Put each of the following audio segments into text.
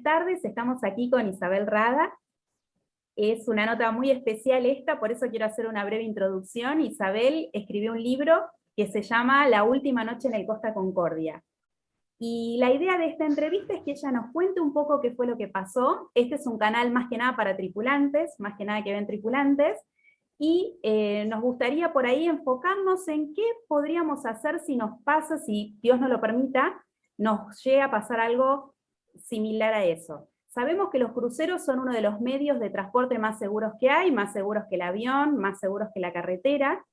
tardes, estamos aquí con Isabel Rada. Es una nota muy especial esta, por eso quiero hacer una breve introducción. Isabel escribió un libro que se llama La última noche en el Costa Concordia. Y la idea de esta entrevista es que ella nos cuente un poco qué fue lo que pasó. Este es un canal más que nada para tripulantes, más que nada que ven tripulantes, y nos gustaría por ahí enfocarnos en qué podríamos hacer si nos pasa, si Dios nos lo permita, nos llega a pasar algo similar a eso. Sabemos que los cruceros son uno de los medios de transporte más seguros que hay, más seguros que el avión, más seguros que la carretera,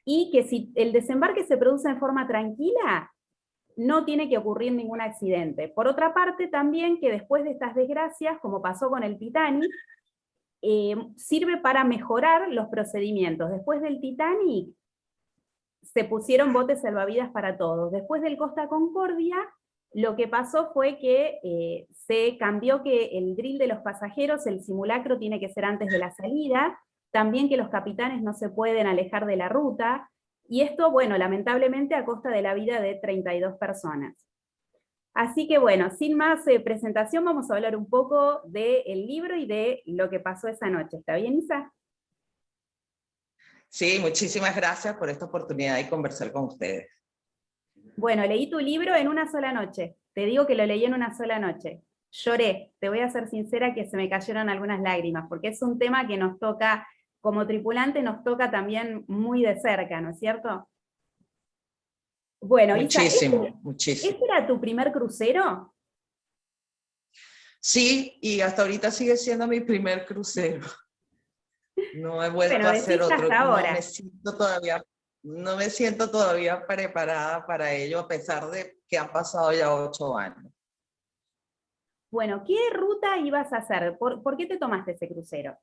y que si el desembarque se produce en forma tranquila, no tiene que ocurrir ningún accidente. Por otra parte, también que después de estas desgracias, como pasó con el Titanic, sirve para mejorar los procedimientos. Después del Titanic, se pusieron botes salvavidas para todos. Después del Costa Concordia, lo que pasó fue que se cambió que el drill de los pasajeros, el simulacro tiene que ser antes de la salida, también que los capitanes no se pueden alejar de la ruta, y esto, bueno, lamentablemente a costa de la vida de 32 personas. Así que bueno, sin más presentación, vamos a hablar un poco del libro y de lo que pasó esa noche. ¿Está bien, Isa? Sí, muchísimas gracias por esta oportunidad de conversar con ustedes. Bueno, leí tu libro en una sola noche. Te digo que lo leí en una sola noche. Lloré, te voy a ser sincera que se me cayeron algunas lágrimas, porque es un tema que nos toca, como tripulante, nos toca también muy de cerca, ¿no es cierto? Bueno, Muchísimo, Isa, muchísimo. ¿este era tu primer crucero? Sí, y hasta ahorita sigue siendo mi primer crucero. No he vuelto Bueno, a hacer decís otro. hasta ahora. No me siento todavía preparada para ello, a pesar de que han pasado ya 8 años. Bueno, ¿qué ruta ibas a hacer? ¿Por qué te tomaste ese crucero?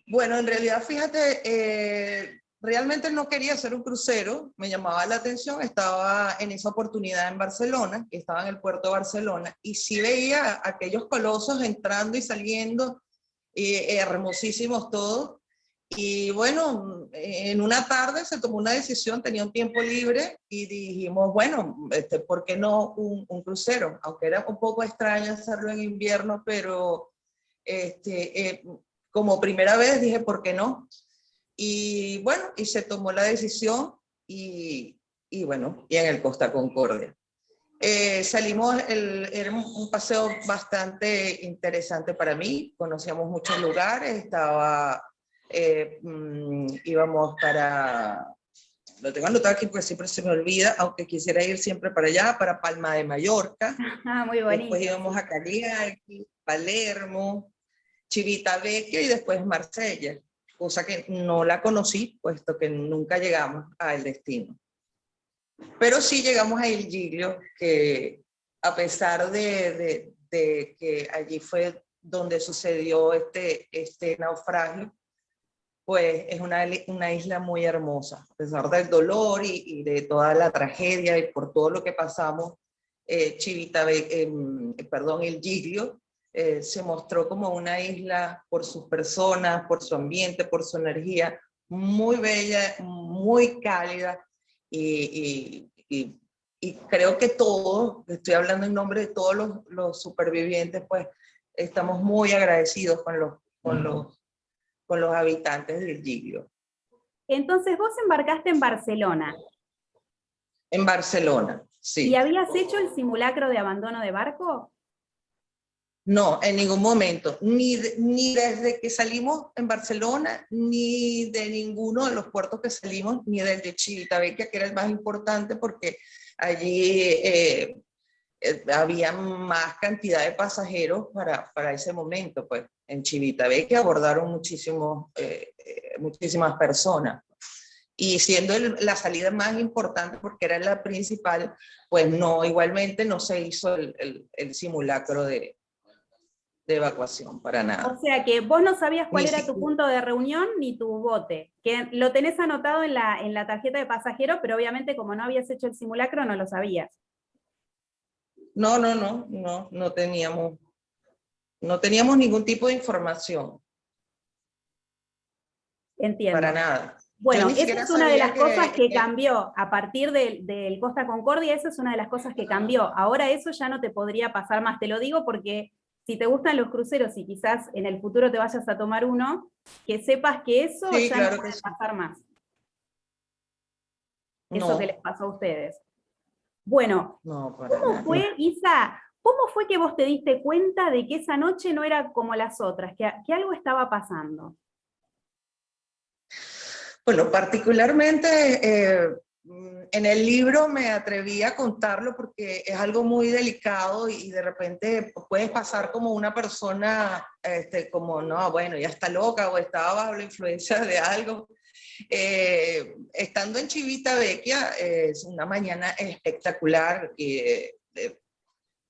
Bueno, en realidad, fíjate, realmente no quería hacer un crucero, me llamaba la atención, estaba en esa oportunidad en Barcelona, estaba en el puerto de Barcelona, y sí veía a aquellos colosos entrando y saliendo, hermosísimos todos. Y bueno, en una tarde se tomó una decisión, tenía un tiempo libre y dijimos, bueno, ¿por qué no un crucero? Aunque era un poco extraño hacerlo en invierno, pero como primera vez dije, ¿por qué no? Y bueno, y se tomó la decisión y bueno, y en el Costa Concordia. Salimos, era un paseo bastante interesante para mí, conocíamos muchos lugares, íbamos para, lo tengo anotado aquí porque siempre se me olvida, aunque quisiera ir siempre para allá, para Palma de Mallorca. Ah, muy bonito. Después íbamos a Cagliari, Palermo, Civitavecchia y después Marsella, cosa que no la conocí, puesto que nunca llegamos al destino. Pero sí llegamos a Il Giglio, que a pesar de que allí fue donde sucedió este naufragio, pues es una isla muy hermosa, a pesar del dolor y de toda la tragedia y por todo lo que pasamos. Il Giglio se mostró como una isla por sus personas, por su ambiente, por su energía, muy bella, muy cálida, y creo que todos, estoy hablando en nombre de todos los supervivientes, pues estamos muy agradecidos con los habitantes del Giglio. Entonces vos embarcaste en Barcelona. En Barcelona, sí. ¿Y habías hecho el simulacro de abandono de barco? No, en ningún momento, ni desde que salimos en Barcelona, ni de ninguno de los puertos que salimos, ni del de Civitavecchia, que era el más importante porque allí había más cantidad de pasajeros para ese momento. Pues en Civitavecchia abordaron muchísimas personas. Y siendo la salida más importante, porque era la principal, pues no, igualmente no se hizo el simulacro de evacuación, para nada. O sea que vos no sabías cuál era tu punto de reunión ni tu bote, que lo tenés anotado en la tarjeta de pasajero, pero obviamente como no habías hecho el simulacro no lo sabías. No teníamos ningún tipo de información. Entiendo. Para nada. Bueno, ni esa siquiera es una de las sabía cosas que cambió. A partir del Costa Concordia, esa es una de las cosas que cambió. Ahora eso ya no te podría pasar más. Te lo digo porque si te gustan los cruceros y quizás en el futuro te vayas a tomar uno, que sepas que eso Sí, ya no claro que puede sí. pasar más. Eso que les No, pasó a ustedes. Bueno, no, para ¿cómo nada. fue, Isa? ¿Cómo fue que vos te diste cuenta de que esa noche no era como las otras, que algo estaba pasando? Bueno, particularmente en el libro me atreví a contarlo porque es algo muy delicado y de repente puedes pasar como una persona, como, no, bueno, ya está loca o estaba bajo la influencia de algo. Estando en Civitavecchia, es una mañana espectacular,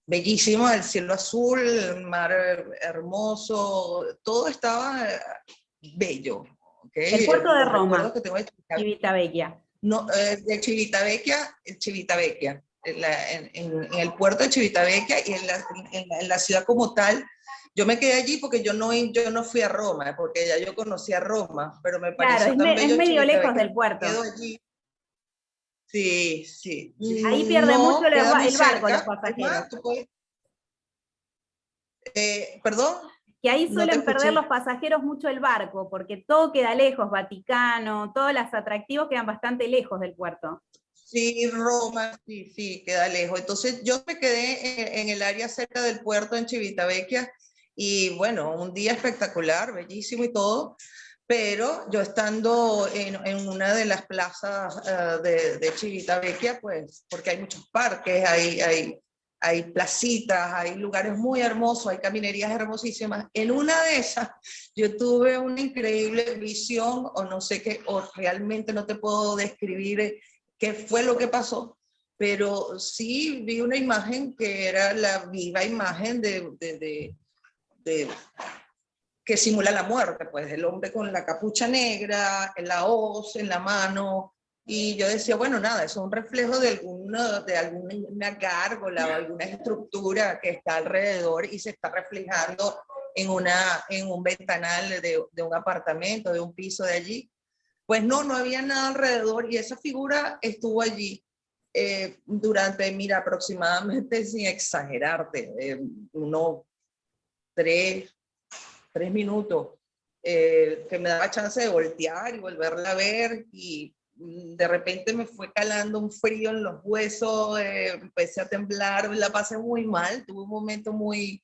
bellísimo, el cielo azul, el mar hermoso, todo estaba bello. El ¿Okay? puerto de Los recuerdos Roma, que tengo de Civitavecchia. no, de Civitavecchia, en el puerto de Civitavecchia y en la ciudad como tal. Yo me quedé allí porque yo no fui a Roma, porque ya yo conocía Roma, pero me Claro, pareció tan es bello medio lejos Civitavecchia, del me puerto. quedo allí. Sí, sí. Ahí pierde mucho No, queda muy el barco los cerca. Es pasajeros. más, tú puedes... perdón, Que ahí no te suelen perder los escuché. pasajeros mucho el barco, porque todo queda lejos, Vaticano, todos los atractivos quedan bastante lejos del puerto. Sí, Roma, sí, sí, queda lejos. Entonces yo me quedé en el área cerca del puerto en Civitavecchia y bueno, un día espectacular, bellísimo y todo, pero yo estando en una de las plazas de Civitavecchia, pues porque hay muchos parques, hay placitas, hay lugares muy hermosos, hay caminerías hermosísimas. En una de esas yo tuve una increíble visión o no sé qué, o realmente no te puedo describir qué fue lo que pasó, pero sí vi una imagen que era la viva imagen de que simula la muerte, pues el hombre con la capucha negra, la hoz en la mano, y yo decía, bueno, nada, eso es un reflejo de alguna gárgola o alguna estructura que está alrededor y se está reflejando en un ventanal de un apartamento, de un piso de allí. Pues no, no había nada alrededor y esa figura estuvo allí durante, mira, aproximadamente, sin exagerarte, unos 3 minutos, que me daba chance de voltear y volverla a ver y de repente me fue calando un frío en los huesos, empecé a temblar, la pasé muy mal, tuve un momento muy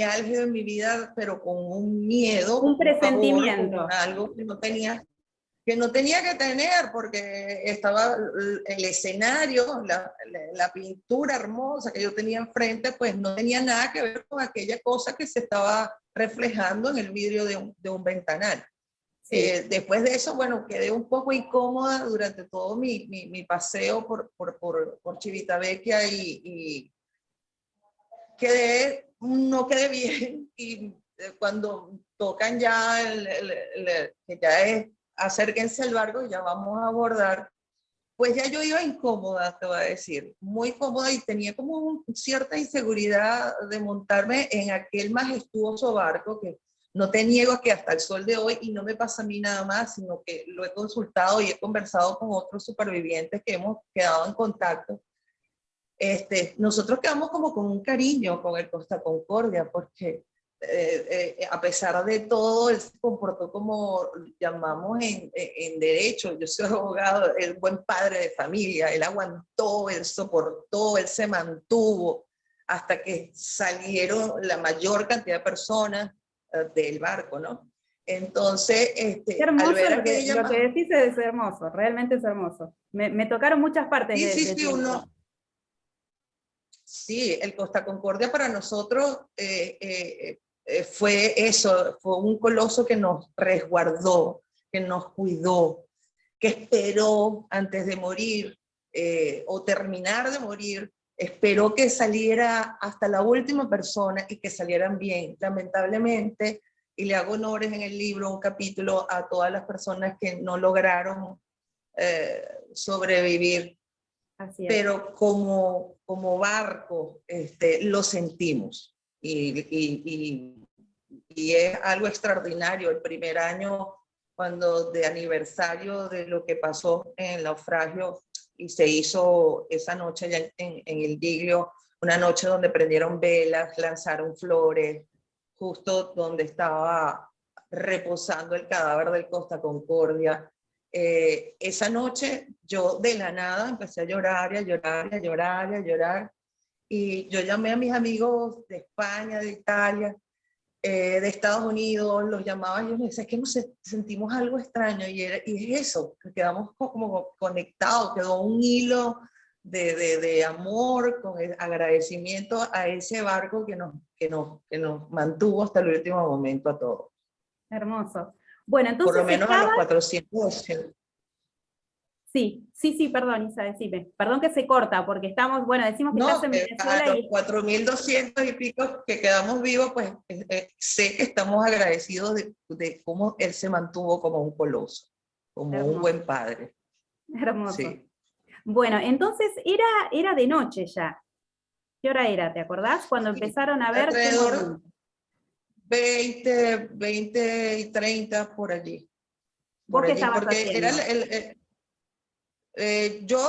álgido en mi vida, pero con un miedo, Un con un pavor, con presentimiento. algo que no tenía que tener, porque estaba el escenario, la pintura hermosa que yo tenía enfrente, pues no tenía nada que ver con aquella cosa que se estaba reflejando en el vidrio de un ventanal. Sí. Después de eso, bueno, quedé un poco incómoda durante todo mi paseo por Civitavecchia y no quedé bien y cuando tocan ya, que ya es acérquense al barco, ya vamos a abordar, pues ya yo iba incómoda, te voy a decir, muy cómoda y tenía como cierta inseguridad de montarme en aquel majestuoso barco que no te niego que hasta el sol de hoy, y no me pasa a mí nada más, sino que lo he consultado y he conversado con otros supervivientes que hemos quedado en contacto. Nosotros quedamos como con un cariño con el Costa Concordia, porque a pesar de todo, él se comportó como llamamos en derecho. Yo soy abogado, el buen padre de familia, él aguantó, él soportó, él se mantuvo hasta que salieron la mayor cantidad de personas del barco, ¿no? Entonces, Qué al hermoso ver aquella... lo que decís es hermoso, realmente es hermoso. Me tocaron muchas partes Sí, sí, de sí, tu libro. Sí, el Costa Concordia para nosotros fue eso, fue un coloso que nos resguardó, que nos cuidó, que esperó antes de morir o terminar de morir, esperó que saliera hasta la última persona y que salieran bien. Lamentablemente, y le hago honores en el libro, un capítulo a todas las personas que no lograron sobrevivir, Así es. pero como barco lo sentimos y es algo extraordinario. El primer año cuando de aniversario de lo que pasó en el naufragio, y se hizo esa noche allá en el Giglio, una noche donde prendieron velas, lanzaron flores, justo donde estaba reposando el cadáver del Costa Concordia. Esa noche yo de la nada empecé a llorar y a llorar y a llorar y a llorar. Y yo llamé a mis amigos de España, de Italia, de Estados Unidos, los llamaba y yo me decía, es que nos sentimos algo extraño, y es eso, que quedamos como conectados, quedó un hilo de amor, con el agradecimiento a ese barco que nos mantuvo hasta el último momento a todos. Hermoso. Bueno, Por entonces lo menos a los 400. Sí, perdón, Isa, decime. Perdón que se corta, porque estamos, bueno, decimos que estás No, en a Venezuela los y 4.200 y pico que quedamos vivos, pues sé que estamos agradecidos de cómo él se mantuvo como un coloso, como un hermoso, buen padre. hermoso. Sí. Bueno, entonces era de noche ya. ¿Qué hora era? ¿Te acordás? Cuando Sí, empezaron a ver qué alrededor movimiento. 20 y 30 por allí. ¿Vos qué estabas Porque era haciendo? yo,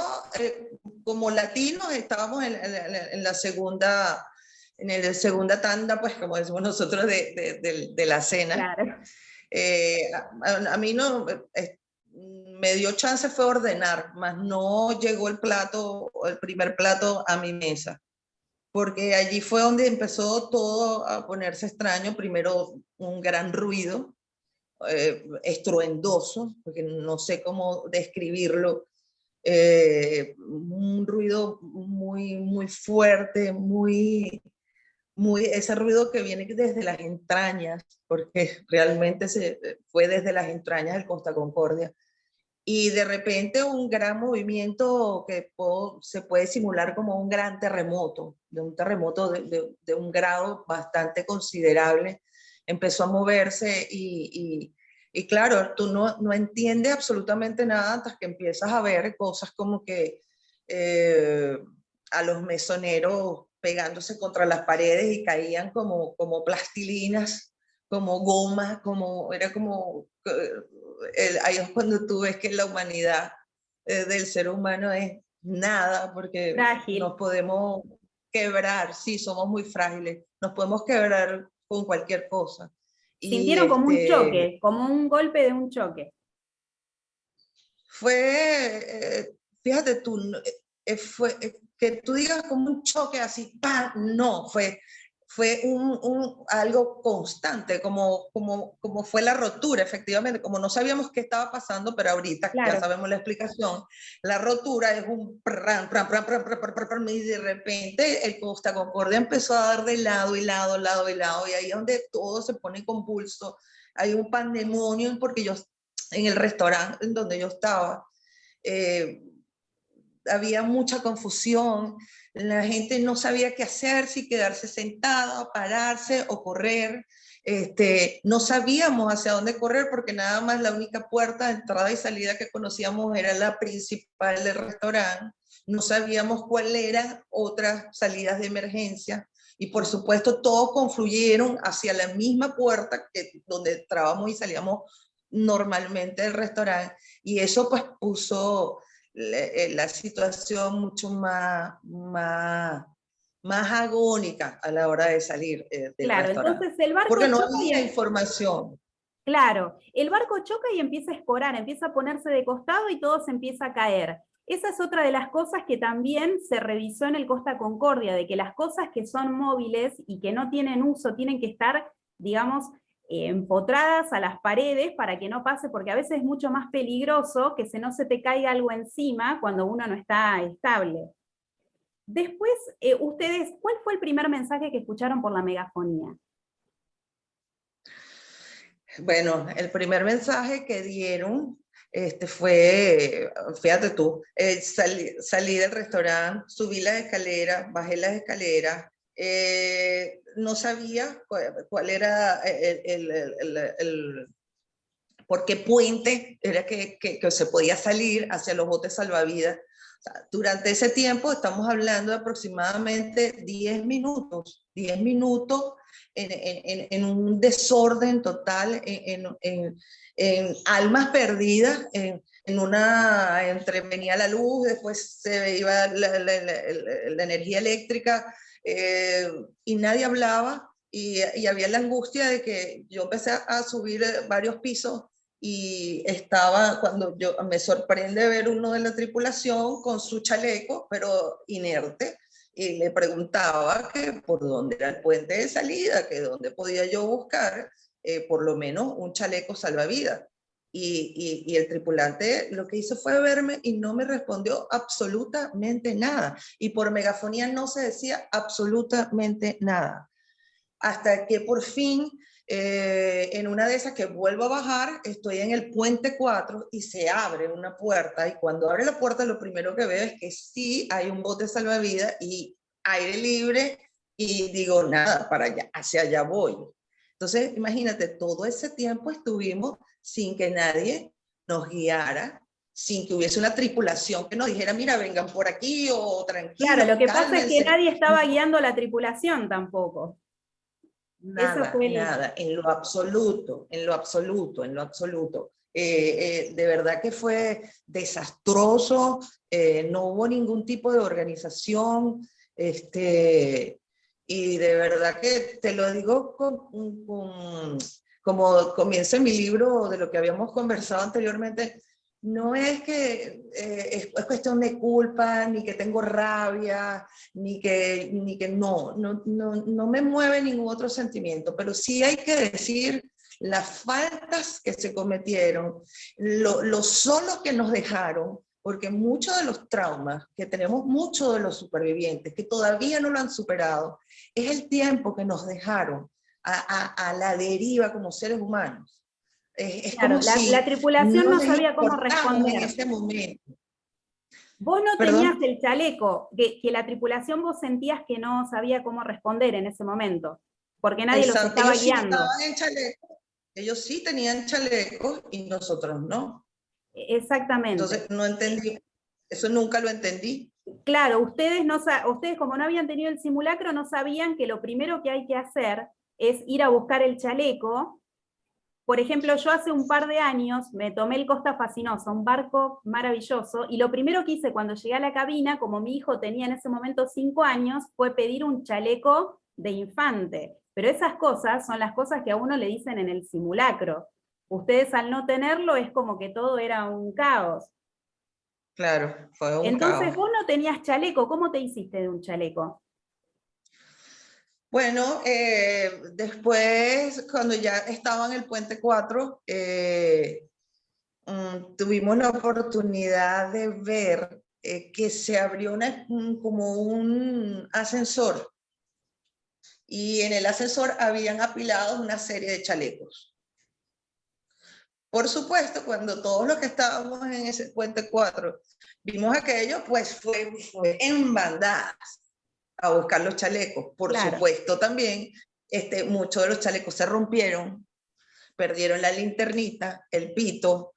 como latinos, estábamos en la segunda, segunda tanda, pues como decimos nosotros, de la cena. Claro, A mí no, me dio chance fue ordenar, mas no llegó el primer plato a mi mesa, porque allí fue donde empezó todo a ponerse extraño. Primero un gran ruido, estruendoso, porque no sé cómo describirlo, un ruido muy, muy fuerte, ese ruido que viene desde las entrañas, porque realmente fue desde las entrañas del Costa Concordia. Y de repente un gran movimiento que se puede simular como un gran terremoto, de un terremoto de un grado bastante considerable, empezó a moverse. Y claro, tú no entiendes absolutamente nada hasta que empiezas a ver cosas como que a los mesoneros pegándose contra las paredes y caían como plastilinas, como goma, era como ahí es cuando tú ves que la humanidad del ser humano es nada, porque nos frágil. podemos quebrar, sí, somos muy frágiles, nos podemos quebrar con cualquier cosa. Y Sintieron como un choque, como un golpe de un choque. fíjate tú, fue que tú digas como un choque así, ¡pam! No, fue algo constante, como fue la rotura, efectivamente, como no sabíamos qué estaba pasando, pero ahorita ya Claro. sabemos la explicación. La rotura es un pran, pran, pran, pran, pran, pran, pran, pran, y de repente el Costa Concordia empezó a dar de lado y lado, lado y lado, y ahí es donde todo se pone convulso. Hay un pandemonio, porque yo en el restaurante en donde yo estaba, había mucha confusión, la gente no sabía qué hacer, si quedarse sentada, pararse o correr. No sabíamos hacia dónde correr, porque nada más la única puerta de entrada y salida que conocíamos era la principal del restaurante. No sabíamos cuál eran otras salidas de emergencia, y por supuesto todos confluyeron hacia la misma puerta donde entrábamos y salíamos normalmente del restaurante, y eso pues puso la situación mucho más agónica a la hora de salir del Claro, restaurante, entonces el barco porque no choca había información. claro, el barco choca y empieza a escorar, empieza a ponerse de costado y todo se empieza a caer. Esa es otra de las cosas que también se revisó en el Costa Concordia, de que las cosas que son móviles y que no tienen uso tienen que estar, digamos, empotradas a las paredes para que no pase, porque a veces es mucho más peligroso que no se te caiga algo encima cuando uno no está estable. Después, ustedes, ¿cuál fue el primer mensaje que escucharon por la megafonía? Bueno, el primer mensaje que dieron fue, fíjate tú, salí del restaurante, subí las escaleras, bajé las escaleras, no sabía cuál era por qué puente era que se podía salir hacia los botes salvavidas. O Durante ese tiempo estamos hablando de aproximadamente 10 minutos en un desorden total, en almas perdidas, entre venía la luz, después se iba la energía eléctrica, y nadie hablaba, y había la angustia de que yo empecé a subir varios pisos, y estaba, cuando yo me sorprende ver uno de la tripulación con su chaleco, pero inerte, y le preguntaba que por dónde era el puente de salida, que dónde podía yo buscar por lo menos un chaleco salvavidas. Y el tripulante lo que hizo fue verme y no me respondió absolutamente nada. Y por megafonía no se decía absolutamente nada. Hasta que por fin, en una de esas que vuelvo a bajar, estoy en el puente 4 y se abre una puerta, y cuando abre la puerta lo primero que veo es que sí hay un bote salvavidas y aire libre, y digo, nada, para allá, hacia allá voy. Entonces, imagínate, todo ese tiempo estuvimos sin que nadie nos guiara, sin que hubiese una tripulación que nos dijera, mira, vengan por aquí, o Claro, tranquilos, lo que pasa es que cálmense. nadie estaba guiando la tripulación tampoco. Eso Nada, fue nada, en lo absoluto, en lo absoluto, en lo absoluto. De verdad que fue desastroso, no hubo ningún tipo de organización, y de verdad que te lo digo como comienza en mi libro, de lo que habíamos conversado anteriormente. No es que es cuestión de culpa, ni que tengo rabia, ni que no me mueve ningún otro sentimiento, pero sí hay que decir las faltas que se cometieron, lo solos que nos dejaron, porque muchos de los traumas que tenemos, muchos de los supervivientes que todavía no lo han superado, es el tiempo que nos dejaron a la deriva como seres humanos. Es Claro, como la si tripulación no no les sabía cómo importamos en responder. ese momento. Vos no ¿Perdón? tenías el chaleco, que la tripulación vos sentías que no sabía cómo responder en ese momento, porque nadie los estaba Ellos sí guiando. estaban en chaleco, ellos sí tenían chalecos y nosotros no. Exactamente. Entonces no entendí, eso nunca lo entendí. Claro, ustedes como no habían tenido el simulacro, no sabían que lo primero que hay que hacer es ir a buscar el chaleco. Por ejemplo, yo hace un par de años me tomé el Costa Fascinosa, un barco maravilloso, y lo primero que hice cuando llegué a la cabina, como mi hijo tenía en ese momento 5 años, fue pedir un chaleco de infante. Pero esas cosas son las cosas que a uno le dicen en el simulacro. Ustedes al no tenerlo es como que todo era un caos. Claro, fue un Entonces caos. vos no tenías chaleco, ¿cómo te hiciste de un chaleco? Bueno, después, cuando ya estaba en el puente 4, tuvimos la oportunidad de ver que se abrió como un ascensor, y en el ascensor habían apilado una serie de chalecos. Por supuesto, cuando todos los que estábamos en ese puente 4 vimos aquello, pues fue en bandadas a buscar los chalecos. Por Claro. supuesto también, muchos de los chalecos se rompieron, perdieron la linternita, el pito,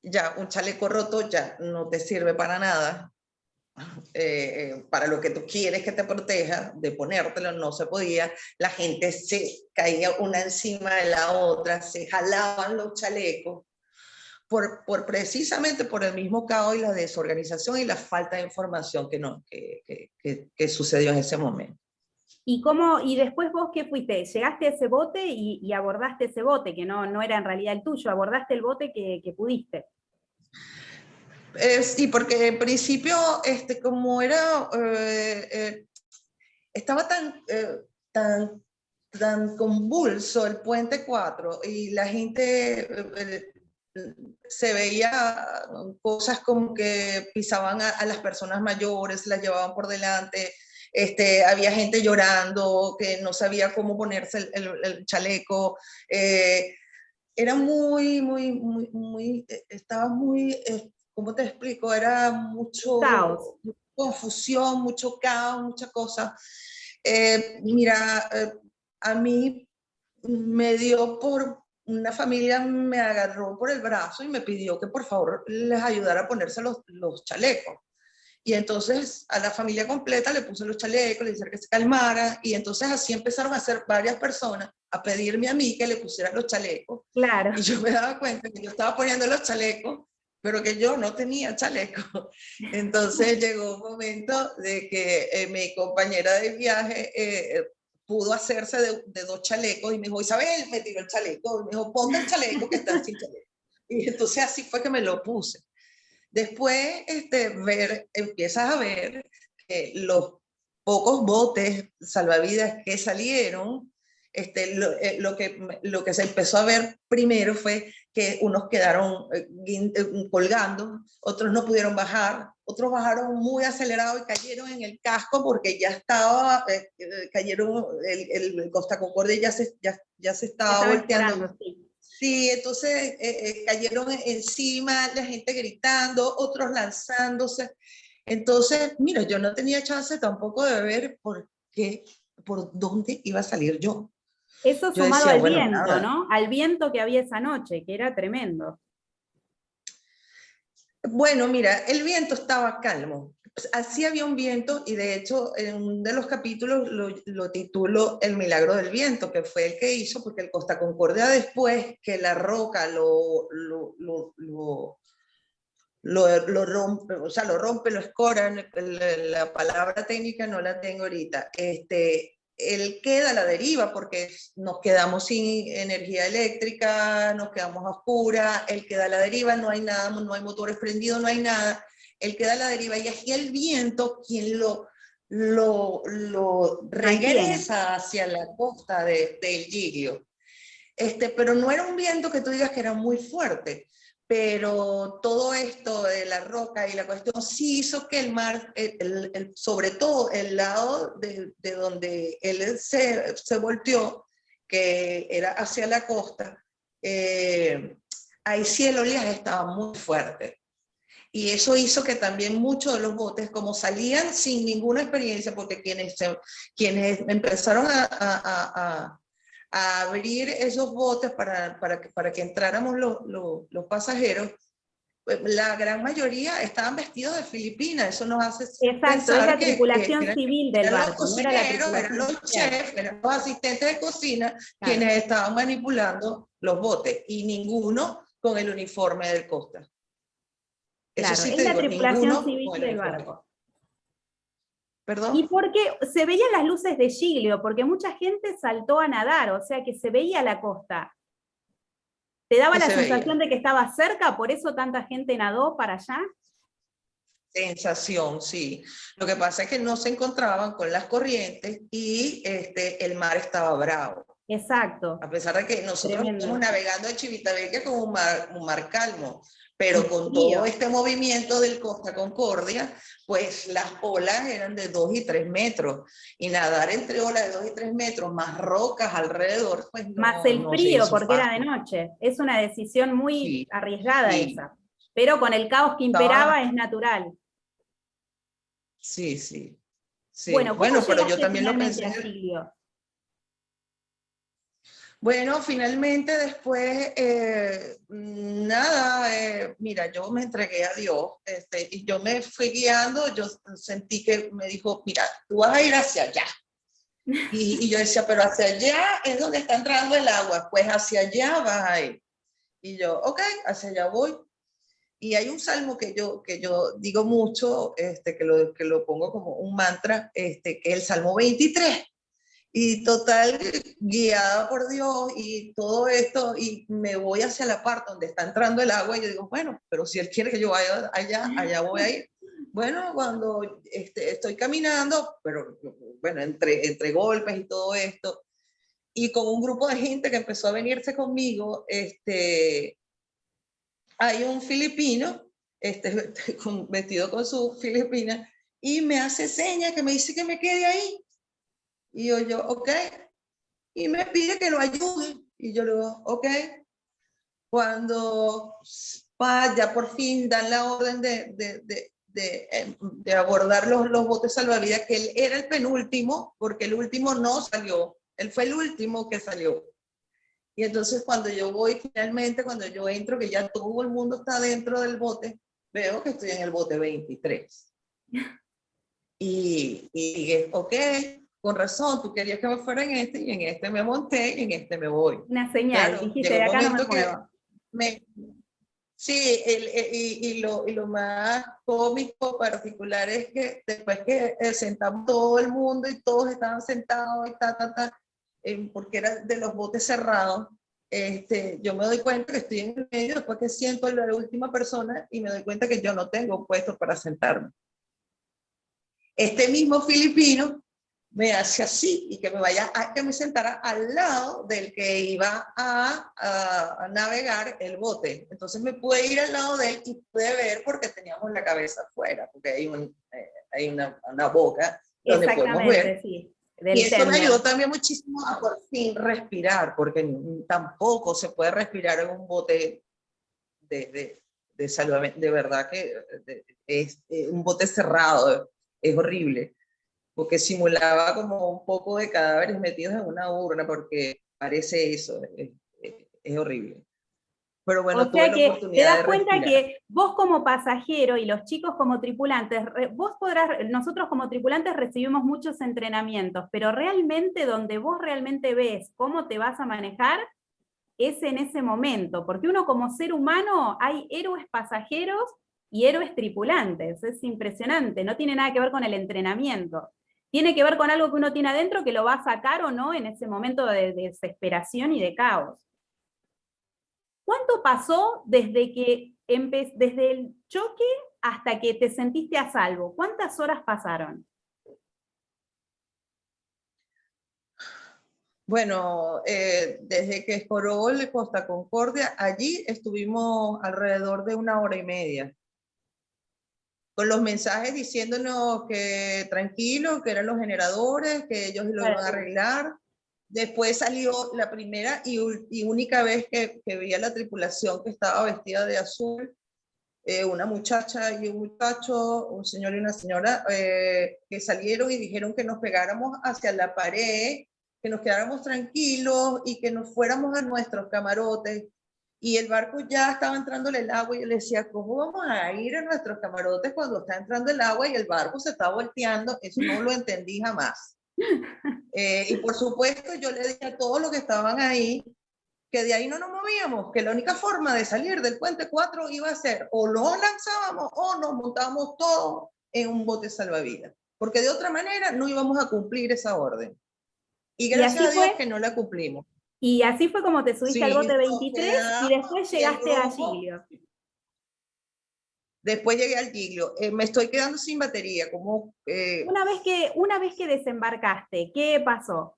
ya un chaleco roto ya no te sirve para nada. Para lo que tú quieres que te proteja, de ponértelo no se podía, la gente se caía una encima de la otra, se jalaban los chalecos, precisamente por el mismo caos y la desorganización y la falta de información que sucedió en ese momento. ¿Y después vos qué fuiste? Llegaste a ese bote y abordaste ese bote, que no era en realidad el tuyo, abordaste el bote que pudiste. Sí, porque en principio, como era, estaba tan convulso el puente 4, y la gente se veía cosas como que pisaban a las personas mayores, las llevaban por delante, había gente llorando que no sabía cómo ponerse el chaleco, era estaba muy, ¿cómo te explico? Era Caos. mucho confusión, mucho caos, mucha cosa. Mira, a mí me dio una familia me agarró por el brazo y me pidió que por favor les ayudara a ponerse los chalecos. Y entonces a la familia completa le puse los chalecos, le dije que se calmara, y entonces así empezaron a hacer varias personas a pedirme a mí que le pusiera los chalecos. Claro. Y yo me daba cuenta que yo estaba poniendo los chalecos, pero que yo no tenía chaleco. Entonces llegó un momento de que mi compañera de viaje pudo hacerse de 2 chalecos y me dijo, Isabel, me tiró el chaleco, y me dijo, ponte el chaleco que estás sin chaleco. Y entonces así fue que me lo puse. Después empiezas a ver que los pocos botes salvavidas que salieron, lo que se empezó a ver primero fue que unos quedaron colgando, otros no pudieron bajar, otros bajaron muy acelerado y cayeron en el casco porque ya estaba, cayeron, el Costa Concordia ya se estaba volteando. Sí. Sí, entonces cayeron encima, la gente gritando, otros lanzándose. Entonces, mira, yo no tenía chance tampoco de ver por dónde iba a salir yo. Eso Yo sumado decía, al bueno, viento, nada. ¿no? Al viento que había esa noche, que era tremendo. Bueno, mira, el viento estaba calmo. Así había un viento y de hecho en uno de los capítulos lo titulo El milagro del viento, que fue el que hizo, porque el Costa Concordia después que la roca lo rompe, o sea, lo rompe, lo escora, la palabra técnica no la tengo ahorita, él queda a la deriva porque nos quedamos sin energía eléctrica, nos quedamos a oscuras, él queda a la deriva, no hay nada, no hay motores prendidos, no hay nada, él queda a la deriva y es el viento quien lo regresa hacia la costa del Giglio. Pero no era un viento que tú digas que era muy fuerte, pero todo esto de la roca y la cuestión sí hizo que el mar, sobre todo el lado de donde él se volteó, que era hacia la costa, ahí sí el oleaje estaba muy fuerte. Y eso hizo que también muchos de los botes, como salían sin ninguna experiencia, porque quienes empezaron a abrir esos botes para que entráramos los pasajeros, la gran mayoría estaban vestidos de Filipinas. Eso nos hace Exacto, es pensar la tripulación civil del eran los barco, no era la cocineros, eran tripulación los oficial. chefs, eran los asistentes de cocina, Claro, quienes estaban manipulando los botes, y ninguno con el uniforme del Costa. Eso claro, sí es te la digo, tripulación ninguno civil con el del uniforme. barco. ¿Perdón? Y porque se veían las luces de Giglio, porque mucha gente saltó a nadar, o sea que se veía la costa. ¿Te daba Que la se sensación veía. de que estaba cerca, por eso tanta gente nadó para allá? Sensación, sí. Lo que pasa es que no se encontraban con las corrientes y el mar estaba bravo. Exacto. A pesar de que nosotros Tremendo. estamos navegando en Civitavecchia con un mar calmo, pero con Frío. todo este movimiento del Costa Concordia, pues las olas eran de 2 y 3 metros. Y nadar entre olas de 2 y 3 metros, más rocas alrededor, pues Más el no se frío, hizo porque era de fácil. noche. Es una decisión muy Sí, arriesgada sí. esa. Pero con el caos que Estaba, imperaba es natural. sí, sí. Sí, Bueno, ¿cómo bueno, pero yo llegaste también lo finalmente pensé. a Giglio? Bueno, finalmente después, nada, mira, yo me entregué a Dios, y yo me fui guiando, yo sentí que me dijo, mira, tú vas a ir hacia allá. Y yo decía, pero hacia allá es donde está entrando el agua, pues hacia allá vas a ir. Y yo, ok, hacia allá voy. Y hay un salmo que yo digo mucho, que lo pongo como un mantra, que es el Salmo 23. Y total, guiada por Dios y todo esto, y me voy hacia la parte donde está entrando el agua, y yo digo, bueno, pero si Él quiere que yo vaya allá voy a ir. Bueno, cuando estoy caminando, pero bueno, entre golpes y todo esto, y con un grupo de gente que empezó a venirse conmigo, hay un filipino, vestido con su filipina, y me hace señas que me dice que me quede ahí. Y yo, ok, y me pide que lo ayude. Y yo le digo, ok. Cuando ya por fin dan la orden de abordar los botes salvavidas, que él era el penúltimo, porque el último no salió. Él fue el último que salió. Y entonces cuando yo voy finalmente, cuando yo entro, que ya todo el mundo está dentro del bote, veo que estoy en el bote 23. Y dije, ok, con razón, tú querías que me fuera en este, y en este me monté, y en este me voy. Una señal, Claro, dijiste, llegó de un acá no me momento que muevo. sí, lo más cómico particular es que después que sentamos todo el mundo y todos estaban sentados y porque era de los botes cerrados, yo me doy cuenta que estoy en el medio después que siento a la última persona y me doy cuenta que yo no tengo puesto para sentarme. Este mismo filipino me hace así y que me vaya a que me sentara al lado del que iba a navegar el bote. Entonces me pude ir al lado de él y pude ver porque teníamos la cabeza afuera, porque hay una boca donde podemos ver. Exactamente, sí, Y del eso me tender. ayudó también muchísimo a por fin respirar, porque tampoco se puede respirar en un bote de salvamento, de verdad que es un bote cerrado, es horrible, porque simulaba como un poco de cadáveres metidos en una urna, porque parece eso, es horrible. Pero O bueno, tuve sea la que te oportunidad das de cuenta respirar. que vos como pasajero y los chicos como tripulantes, nosotros como tripulantes recibimos muchos entrenamientos, pero realmente donde vos realmente ves cómo te vas a manejar es en ese momento, porque uno como ser humano hay héroes pasajeros y héroes tripulantes, es impresionante, no tiene nada que ver con el entrenamiento, tiene que ver con algo que uno tiene adentro que lo va a sacar o no en ese momento de desesperación y de caos. ¿Cuánto pasó desde el choque hasta que te sentiste a salvo? ¿Cuántas horas pasaron? Bueno, desde que escoró el Costa Concordia, allí estuvimos alrededor de 1 hora y media, con los mensajes diciéndonos que tranquilos, que eran los generadores, que ellos lo iban a arreglar. Después salió la primera y única vez que vi a la tripulación que estaba vestida de azul, una muchacha y un muchacho, un señor y una señora, que salieron y dijeron que nos pegáramos hacia la pared, que nos quedáramos tranquilos y que nos fuéramos a nuestros camarotes. Y el barco ya estaba entrándole el agua y yo le decía, ¿cómo vamos a ir a nuestros camarotes cuando está entrando el agua y el barco se está volteando? Eso no lo entendí jamás. Y por supuesto yo le dije a todos los que estaban ahí que de ahí no nos movíamos, que la única forma de salir del puente 4 iba a ser o lo lanzábamos o nos montábamos todos en un bote salvavidas, porque de otra manera no íbamos a cumplir esa orden. Y Y gracias así a Dios fue, que no la cumplimos. y así fue como te subiste al Sí, bote nos 23 y quedamos después y el llegaste a grupo, Giglio. después llegué al Giglio. Me estoy quedando sin batería, como... Una vez que desembarcaste, ¿qué pasó?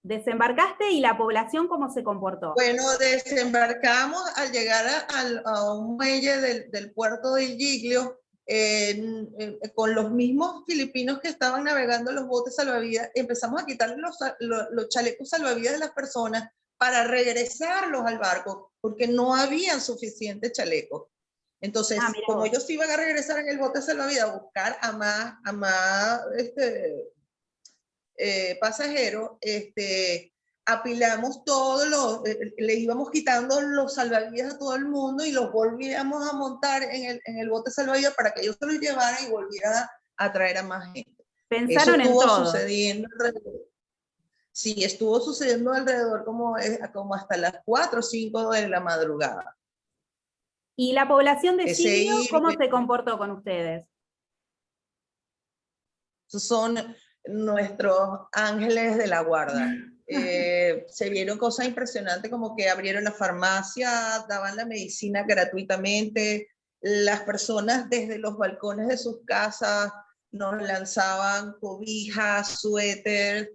Desembarcaste y la población cómo se comportó. Bueno, desembarcamos al llegar a un muelle del puerto del Giglio, con los mismos filipinos que estaban navegando los botes salvavidas, empezamos a quitarle los chalecos salvavidas de las personas para regresarlos al barco, porque no habían suficientes chalecos. Entonces, Mira como vos. ellos iban a regresar en el bote salvavidas a buscar a más pasajeros, apilamos todos le íbamos quitando los salvavidas a todo el mundo y los volvíamos a montar en el bote salvavidas para que ellos se los llevaran y volvieran a traer a más gente. Eso Pensaron en estuvo todo. sucediendo alrededor. Sí, estuvo sucediendo alrededor como hasta las 4 o 5 de la madrugada. ¿Y la población de Ese Giglio ir y cómo se venir. comportó con ustedes? Son nuestros ángeles de la guarda. Se vieron cosas impresionantes como que abrieron la farmacia, daban la medicina gratuitamente, las personas desde los balcones de sus casas nos lanzaban cobijas, suéter,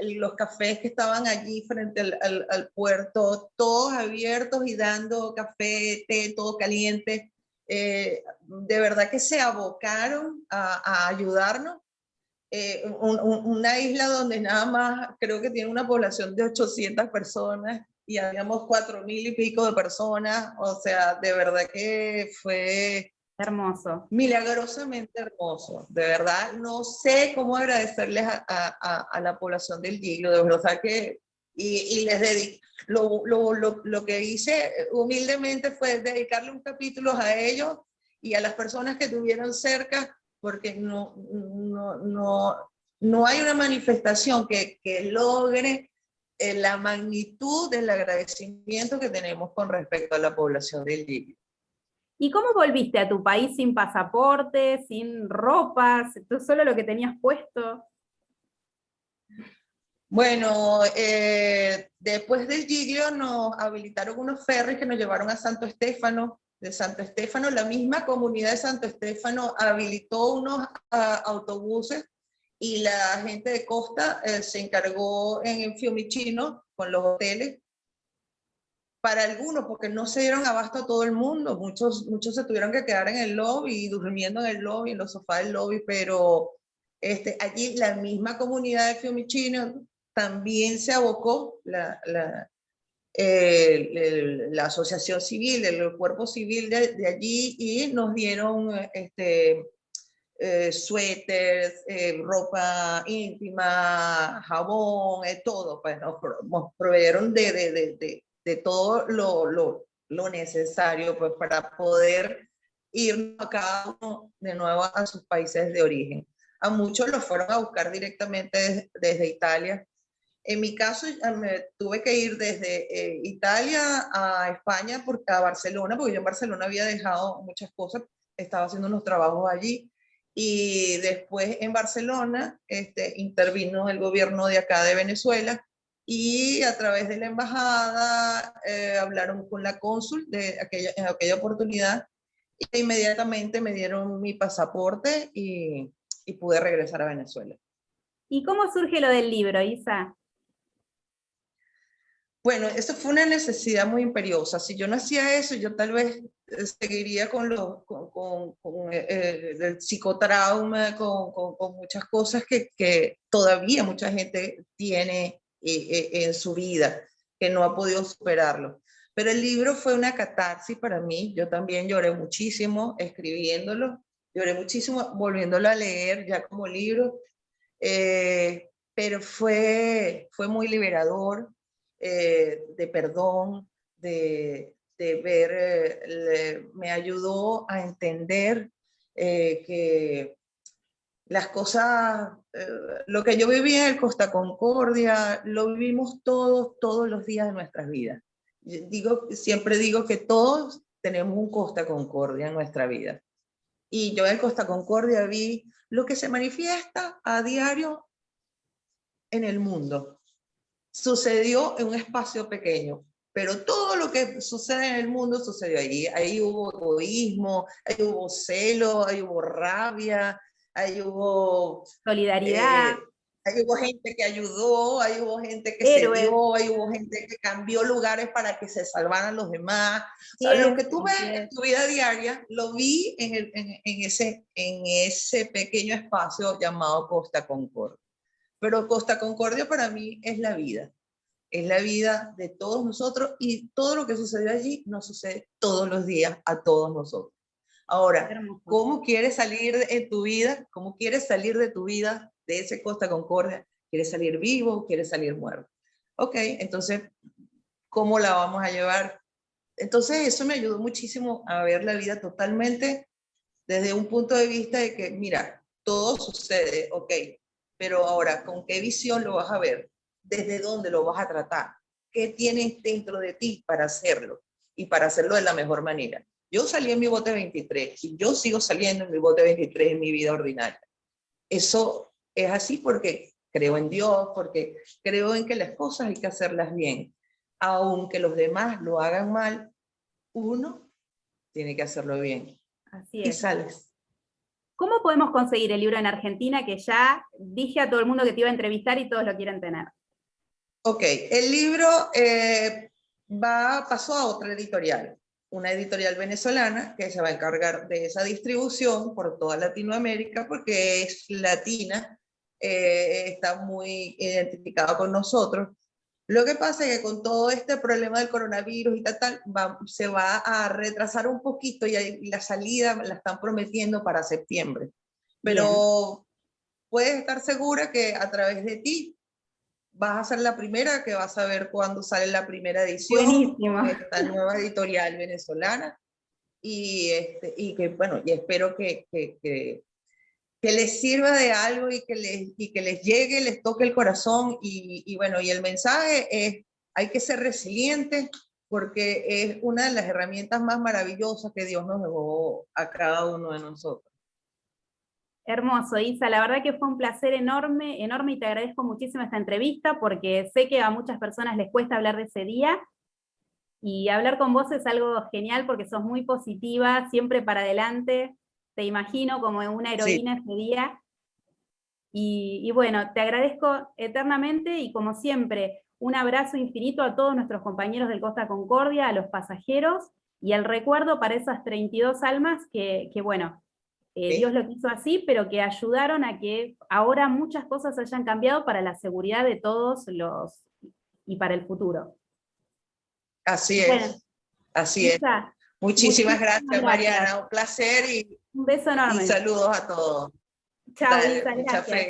los cafés que estaban allí frente al puerto, todos abiertos y dando café, té, todo caliente. De verdad que se abocaron a ayudarnos. Una isla donde nada más creo que tiene una población de 800 personas y habíamos 4.000 y pico de personas, o sea, de verdad que fue Hermoso. Milagrosamente hermoso. De verdad, no sé cómo agradecerles a la población del Giglio, de verdad que, y les dedico, lo que hice humildemente fue dedicarle un capítulo a ellos y a las personas que tuvieron cerca, porque no hay una manifestación que logre la magnitud del agradecimiento que tenemos con respecto a la población del Giglio. ¿Y cómo volviste a tu país sin pasaporte, sin ropa, tú solo lo que tenías puesto? Bueno, después del Giglio nos habilitaron unos ferries que nos llevaron a Santo Estéfano. De Santo Estéfano, la misma comunidad de Santo Estéfano habilitó unos autobuses y la gente de Costa se encargó en Fiumicino con los hoteles. Para algunos, porque no se dieron abasto a todo el mundo, muchos se tuvieron que quedar en el lobby, durmiendo en el lobby, en los sofás del lobby, pero allí la misma comunidad de Fiumicino también se abocó, la asociación civil, el cuerpo civil de allí, y nos dieron suéteres, ropa íntima, jabón, todo, pues nos proveyeron de todo lo necesario, pues, para poder ir a cada uno de nuevo a sus países de origen. A muchos los fueron a buscar directamente desde Italia. En mi caso, me tuve que ir desde Italia a España, a Barcelona, porque yo en Barcelona había dejado muchas cosas, estaba haciendo unos trabajos allí, y después en Barcelona intervino el gobierno de acá de Venezuela, y a través de la embajada hablaron con la cónsul en aquella oportunidad, e inmediatamente me dieron mi pasaporte y pude regresar a Venezuela. ¿Y cómo surge lo del libro, Isa? Bueno, eso fue una necesidad muy imperiosa. Si yo no hacía eso, yo tal vez seguiría con el psicotrauma, con muchas cosas que todavía mucha gente tiene en su vida, que no ha podido superarlo. Pero el libro fue una catarsis para mí. Yo también lloré muchísimo escribiéndolo, lloré muchísimo volviéndolo a leer ya como libro, pero fue muy liberador. De perdón, de ver, me ayudó a entender que las cosas, lo que yo viví en el Costa Concordia, lo vivimos todos los días de nuestras vidas. Siempre digo que todos tenemos un Costa Concordia en nuestra vida. Y yo en Costa Concordia vi lo que se manifiesta a diario en el mundo. Sucedió en un espacio pequeño, pero todo lo que sucede en el mundo sucedió allí. Ahí hubo egoísmo, ahí hubo celo, ahí hubo rabia, ahí hubo Solidaridad. Ahí hubo gente que ayudó, ahí hubo gente que héroes. se dio, ahí hubo gente que cambió lugares para que se salvaran los demás. O sea, lo que tú ves en tu vida diaria, lo vi en ese pequeño espacio llamado Costa Concordia. Pero Costa Concordia para mí es la vida de todos nosotros, y todo lo que sucedió allí nos sucede todos los días a todos nosotros. Ahora, ¿cómo quieres salir en tu vida? ¿Cómo quieres salir de tu vida de ese Costa Concordia? ¿Quieres salir vivo? ¿Quieres salir muerto? Ok, entonces, ¿cómo la vamos a llevar? Entonces, eso me ayudó muchísimo a ver la vida totalmente desde un punto de vista de que, mira, todo sucede, ok, pero ahora, ¿con qué visión lo vas a ver? ¿Desde dónde lo vas a tratar? ¿Qué tienes dentro de ti para hacerlo? Y para hacerlo de la mejor manera. Yo salí en mi bote 23 y yo sigo saliendo en mi bote 23 en mi vida ordinaria. Eso es así porque creo en Dios, porque creo en que las cosas hay que hacerlas bien. Aunque los demás lo hagan mal, uno tiene que hacerlo bien. Así Y es. sales. ¿Cómo podemos conseguir el libro en Argentina, que ya dije a todo el mundo que te iba a entrevistar y todos lo quieren tener? Ok, el libro pasó a otra editorial, una editorial venezolana que se va a encargar de esa distribución por toda Latinoamérica, porque es latina, está muy identificado con nosotros. Lo que pasa es que con todo este problema del coronavirus y se va a retrasar un poquito y la salida la están prometiendo para septiembre. Pero Bien. puedes estar segura que a través de ti vas a ser la primera que vas a ver cuándo sale la primera edición Buenísimo. con esta nueva editorial venezolana. Y que, bueno, y espero que les sirva de algo y que les llegue, les toque el corazón. Y bueno, y el mensaje es, hay que ser resilientes porque es una de las herramientas más maravillosas que Dios nos dejó a cada uno de nosotros. Hermoso, Isa, la verdad que fue un placer enorme, enorme, y te agradezco muchísimo esta entrevista porque sé que a muchas personas les cuesta hablar de ese día, y hablar con vos es algo genial porque sos muy positiva, siempre para adelante, te imagino como una heroína ese día. Y bueno, te agradezco eternamente y como siempre, un abrazo infinito a todos nuestros compañeros del Costa Concordia, a los pasajeros, y el recuerdo para esas 32 almas que bueno, Dios lo quiso así, pero que ayudaron a que ahora muchas cosas hayan cambiado para la seguridad de todos y para el futuro. Así Bueno, es, así es. Isa, Muchísimas gracias, Mariana, un placer un beso y enorme. saludos a todos. Chao, Dale, Isa, mucha gracias. fe.